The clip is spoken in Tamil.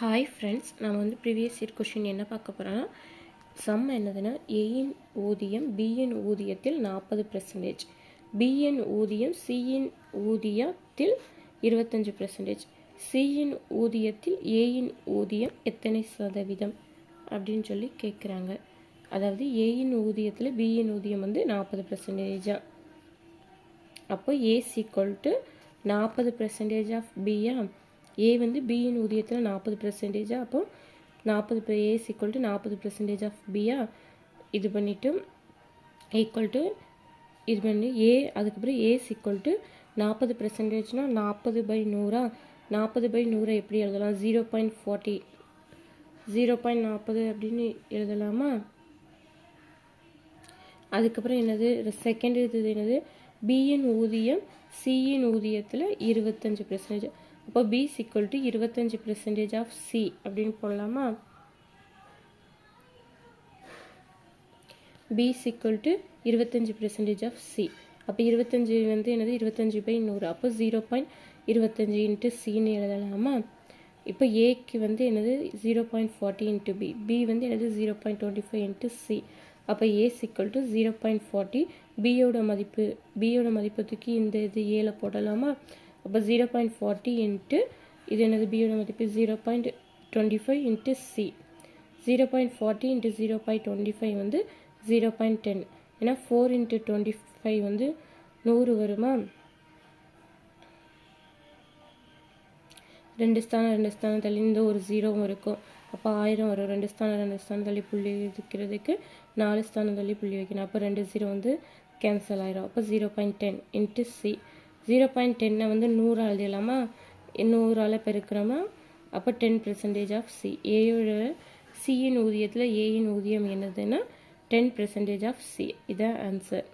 ஹாய் ஃப்ரெண்ட்ஸ், நம்ம ப்ரீவியஸ் இயர் கொஷின் என்ன பார்க்க போகிறோன்னா, சம் என்னதுன்னா, ஏயின் ஊதியம் பியின் ஊதியத்தில் 40%, பியின் ஊதியம் சியின் ஊதியத்தில் 25%, சியின் ஊதியத்தில் ஏயின் ஊதியம் எத்தனை சதவீதம் அப்படின்னு சொல்லி கேட்குறாங்க. அதாவது ஏயின் ஊதியத்தில் பியின் ஊதியம் 40%. அப்போ ஏஸ் ஈக்குவல் டு 40% ஆஃப் பியா, ஏ பியின் ஊதியத்தில் 40%, அப்போ 40 ஏஸ் ஈக்குவல் டு 40% ஆஃப் பியா, இது பண்ணிவிட்டு ஈக்குவல் டு இது பண்ணி ஏ, அதுக்கப்புறம் ஏஸ் ஈக்குவல் டு 40%னா 40/100, 40/100 எப்படி எழுதலாம்? 0.40, 0.40 அப்படின்னு எழுதலாமா? அதுக்கப்புறம் என்னது செகண்ட் இது என்னது, பியின் ஊதியம் சியின் ஊதியத்தில் 25%, அப்போ B equal to 25% of C அப்படின்னு போடலாமா? B equal to 25% of C. அப்போ 25 என்னது 25/100, அப்போ 0.25 இன்ட்டு சின்னு எழுதலாமா? இப்போ ஏக்கு என்னது 0.40 இன்ட்டு பி, பி என்னது 0.25 இன்ட்டு சி. அப்போ ஏ ஈக்குவல் டு 0.40, பியோட மதிப்பு தூக்கி இந்த இது ஏல போடலாமா? அப்போ 0.40 இன்ட்டு இது என்னது பியோட மதிப்பு 0.25 இன்ட்டு சி. 0.40 இன்ட்டு 0.25 0.10, ஏன்னா 4 இன்ட்டு 25 100 வருமா? ரெண்டு ஸ்தானம் தள்ளி இந்த ஒரு ஜீரோவும் இருக்கும், அப்போ 1000 வரும். ரெண்டு ஸ்தானம் தள்ளி புள்ளி வைக்கிறதுக்கு 4 ஸ்தானம் தள்ளி புள்ளி வைக்கணும், அப்போ 2 0 கேன்சல் ஆயிரும். அப்போ 0.10 இன்ட்டு சி. 0.10 100 எழுதலாமா? 100 பெருக்கிறோமா? அப்போ 10% ஆஃப் சி. ஏயோட சியின் ஊதியத்தில் ஏயின் ஊதியம் என்னதுன்னா 10% ஆஃப் சி. இதான் ஆன்சர்.